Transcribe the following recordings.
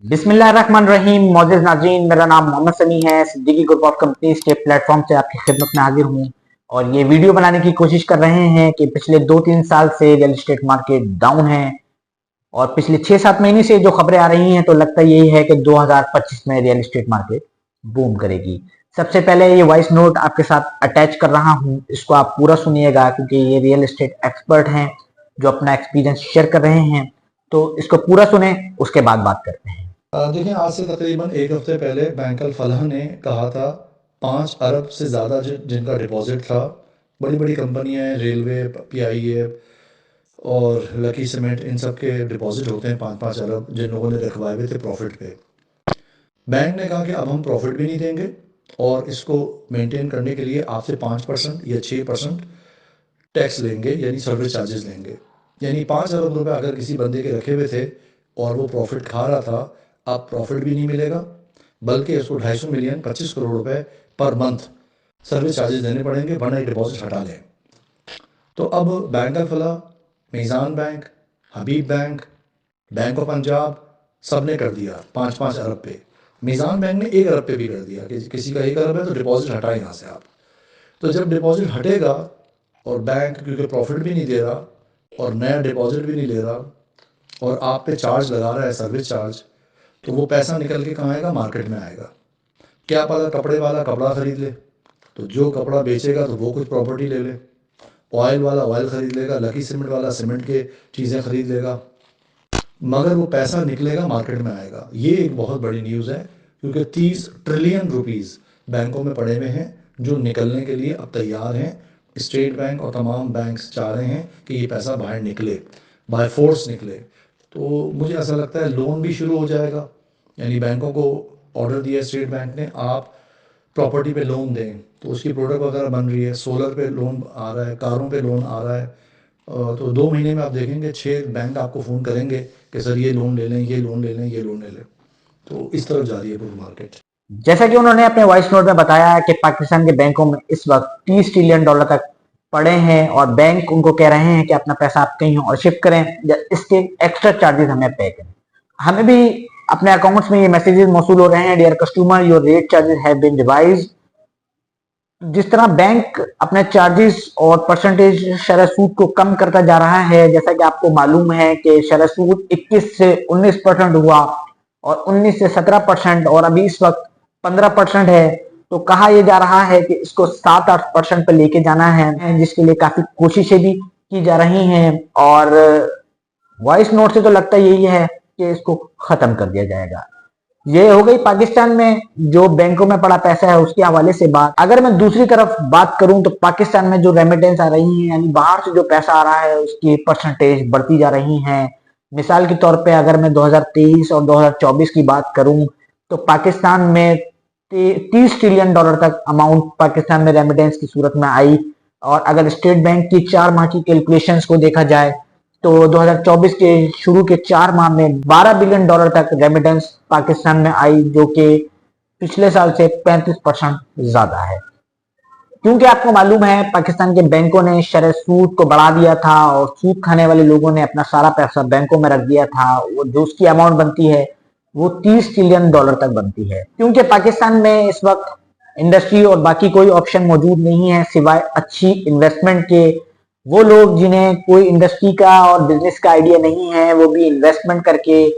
बिस्मिल्लाहिर्रहमानिर्रहीम। मौजूद नाज़रीन, मेरा नाम मोहम्मद समी है। सिद्दीकी ग्रुप ऑफ कंपनीज के प्लेटफॉर्म से आपकी खिदमत में हाजिर हूँ और ये वीडियो बनाने की कोशिश कर रहे हैं कि पिछले 2-3 साल से रियल एस्टेट मार्केट डाउन है और पिछले 6-7 महीने से जो खबरें आ रही हैं तो लगता यही है कि 2025 में रियल एस्टेट मार्केट बूम करेगी। सबसे पहले ये वॉइस नोट आपके साथ अटैच कर रहा हूँ, इसको आप पूरा सुनिएगा क्योंकि ये रियल एस्टेट एक्सपर्ट हैं जो अपना एक्सपीरियंस शेयर कर रहे हैं। तो इसको पूरा सुने, उसके बाद बात करते हैं। देखिए, आज से तकरीबन 1 हफ्ते पहले बैंक अल फलाह ने कहा था 5 अरब से ज़्यादा जिनका डिपॉजिट था, बड़ी-बड़ी कंपनियाँ हैं, रेलवे, पीआईए और लकी सीमेंट, इन सब के डिपॉजिट होते हैं 5-5 अरब, जिन लोगों ने रखवाए हुए थे प्रॉफिट पे। बैंक ने कहा कि अब हम प्रॉफिट भी नहीं देंगे और इसको मेंटेन करने के लिए आपसे 5% या 6% टैक्स लेंगे, यानी सर्विस चार्जेस लेंगे। यानी 5 अरब रुपए अगर किसी बंदे के रखे हुए थे और वो प्रॉफिट खा रहा था, अब प्रॉफिट भी नहीं मिलेगा, बल्कि उसको 250 मिलियन 25 करोड़ रुपए पर मंथ सर्विस चार्जेस देने पड़ेंगे, वरना डिपॉजिट हटा लें। तो अब bank Al Falah, Meezan bank, Habib bank, bank of Punjab, सब ने कर दिया 5-5 अरब पे। मीज़ान बैंक ने 1 अरब पे भी कर दिया कि किसी का 1 अरब है तो डिपॉजिट हटाए यहाँ से आप। तो जब डिपॉजिट हटेगा और बैंक क्योंकि प्रॉफिट भी नहीं दे रहा और नया डिपॉजिट भी नहीं ले रहा और आप पे चार्ज लगा रहा है, सर्विस चार्ज, तो वो पैसा निकल के कहाँ आएगा? मार्केट में आएगा। क्या पता कपड़े वाला कपड़ा खरीद ले, तो जो कपड़ा बेचेगा तो वो कुछ प्रॉपर्टी ले ले। ऑयल वाला ऑयल खरीद लेगा, लकी सीमेंट वाला सीमेंट के चीज़ें खरीद लेगा, मगर वो पैसा निकलेगा, मार्केट में आएगा। ये एक बहुत बड़ी न्यूज़ है क्योंकि 30 ट्रिलियन रुपीस बैंकों में पड़े हुए हैं जो निकलने के लिए अब तैयार हैं। स्टेट बैंक और तमाम बैंक्स चाह रहे हैं कि ये पैसा बाहर निकले, बाय फोर्स निकले। तो मुझे ऐसा लगता है लोन भी शुरू हो जाएगा, यानी बैंकों को ऑर्डर दिया स्टेट बैंक ने, आप प्रॉपर्टी पे लोन दें, तो उसकी प्रोडक्ट वगैरह बन रही है। सोलर पे लोन आ रहा है, कारों पे लोन आ रहा है। तो 2 महीने में आप देखेंगे 6 बैंक आपको फ़ोन करेंगे कि सर ये लोन ले लें, ये लोन ले लें, ये लोन ले लें। तो इस तरफ जा रही है पूरी मार्केट। जैसा कि उन्होंने अपने वॉइस नोट में बताया है कि पाकिस्तान के बैंकों में इस वक्त 30 ट्रिलियन डॉलर तक पड़े हैं और बैंक उनको कह रहे हैं कि अपना पैसा आप कहीं और शिफ्ट करें या इसके एक्स्ट्रा चार्जेस हमें पे करें। हमें भी अपने अकाउंट्स में ये मैसेजेस मौसूल हो रहे हैं, dear customer your rate charges have been revised. जिस तरह बैंक अपने चार्जेस और परसेंटेज शरह सूद को कम करता जा रहा है, जैसा कि आपको मालूम है कि शरह सूद 21 से 19% हुआ और 19 से 17% और अभी इस वक्त 15% है। तो कहा यह जा रहा है कि इसको 7-8% पर लेके जाना है, जिसके लिए काफी कोशिशें भी की जा रही हैं और वॉइस नोट से तो लगता यही है कि इसको खत्म कर दिया जाएगा। ये हो गई पाकिस्तान में जो बैंकों में पड़ा पैसा है उसके हवाले से बात। अगर मैं दूसरी तरफ बात करूं तो पाकिस्तान में जो रेमिटेंस आ रही है, यानी बाहर से जो पैसा आ रहा है, उसकी परसेंटेज बढ़ती जा रही है। मिसाल के तौर पे अगर मैं 2023 और 2024 की बात करूं तो पाकिस्तान में 30 ट्रिलियन डॉलर तक अमाउंट पाकिस्तान में रेमिटेंस की सूरत में आई। और अगर स्टेट बैंक की 4 माह की कैलकुलेशंस को देखा जाए तो 2024 के शुरू के 4 माह में 12 बिलियन डॉलर तक रेमिटेंस पाकिस्तान में आई, जो कि पिछले साल से 35% ज्यादा है। क्योंकि आपको मालूम है पाकिस्तान के बैंकों ने शरह सूद को बढ़ा दिया था और सूद खाने वाले लोगों ने अपना सारा पैसा बैंकों में रख दिया था। वो जो उसकी अमाउंट बनती है वो 30 ट्रिलियन डॉलर तक बनती है। क्योंकि पाकिस्तान में इस वक्त इंडस्ट्री और बाकी कोई ऑप्शन मौजूद नहीं है सिवाय अच्छी इन्वेस्टमेंट के। वो लोग जिन्हें कोई इंडस्ट्री का और बिजनेस का आइडिया नहीं है, वो भी इन्वेस्टमेंट करके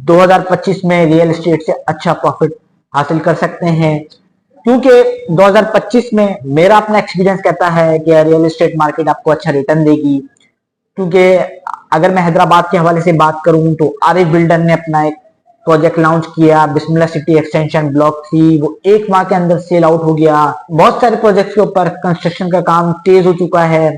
2025 में रियल एस्टेट से अच्छा प्रॉफिट हासिल कर सकते हैं। क्योंकि 2025 में मेरा अपना एक्सपीरियंस कहता है कि रियल एस्टेट मार्केट आपको अच्छा रिटर्न देगी। क्योंकि अगर मैं हैदराबाद के हवाले से बात करूं तो आरिफ बिल्डर ने अपना एक प्रोजेक्ट लॉन्च किया, बिस्मिल्लाह सिटी एक्सटेंशन ब्लॉक 3, वो 1 माह के अंदर सेल आउट हो गया। बहुत सारे प्रोजेक्ट्स के ऊपर कंस्ट्रक्शन का काम तेज हो चुका है।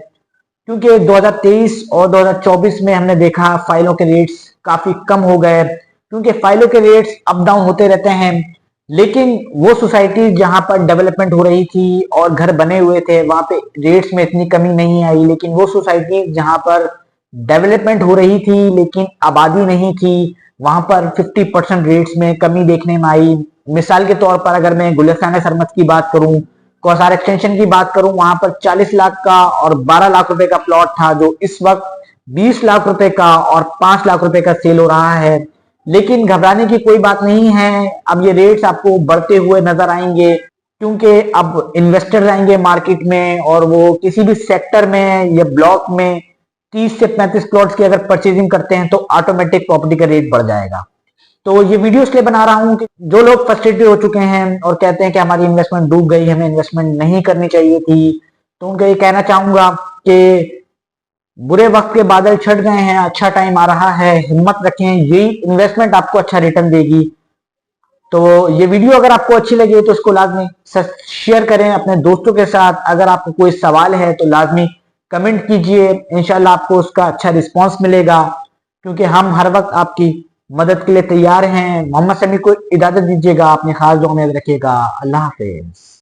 क्योंकि 2023 और 2024 में हमने देखा फाइलों के रेट्स काफी कम हो गए, क्योंकि फाइलों के रेट्स अप डाउन होते रहते हैं। लेकिन वो सोसाइटी जहां पर डेवलपमेंट हो रही थी और घर बने हुए थे वहां पे रेट्स में इतनी कमी नहीं आई, लेकिन वो सोसाइटी जहां पर डेवलपमेंट हो रही थी लेकिन आबादी नहीं थी, वहां पर 50% रेट्स में कमी देखने में आई। मिसाल के तौर पर अगर मैं गुलिस्तान सरमत की बात करूं, कौसार एक्सटेंशन की बात करूं, वहां पर 40 लाख का और 12 लाख रुपए का प्लॉट था, जो इस वक्त 20 लाख रुपए का और 5 लाख रुपए का सेल हो रहा है। लेकिन घबराने की कोई बात नहीं है। अब ये रेट्स आपको बढ़ते हुए नजर आएंगे, क्योंकि अब इन्वेस्टर्स आएंगे मार्केट में और वो किसी भी सेक्टर में या ब्लॉक में 30 से 35 प्लॉट्स की अगर परचेजिंग करते हैं तो ऑटोमेटिक प्रॉपर्टी का रेट बढ़ जाएगा। तो ये वीडियो इसलिए बना रहा हूं कि जो लोग फ्रस्ट्रेटेड हो चुके हैं और कहते हैं कि हमारी इन्वेस्टमेंट डूब गई, हमें इन्वेस्टमेंट नहीं करनी चाहिए थी, तो उनको ये कहना चाहूंगा कि बुरे वक्त के बादल छट गए हैं, अच्छा टाइम आ रहा है, हिम्मत रखें, यही इन्वेस्टमेंट आपको अच्छा रिटर्न देगी। तो ये वीडियो अगर आपको अच्छी लगी तो इसको लाजमी शेयर करें अपने दोस्तों के साथ। अगर आपको कोई सवाल है तो लाजमी कमेंट कीजिए, इंशाल्लाह आपको उसका अच्छा रिस्पांस मिलेगा, क्योंकि हम हर वक्त आपकी मदद के लिए तैयार हैं। मोहम्मद समी को इजाजत दीजिएगा, अपने खास दुआ में रखिएगा। अल्लाह हाफिज।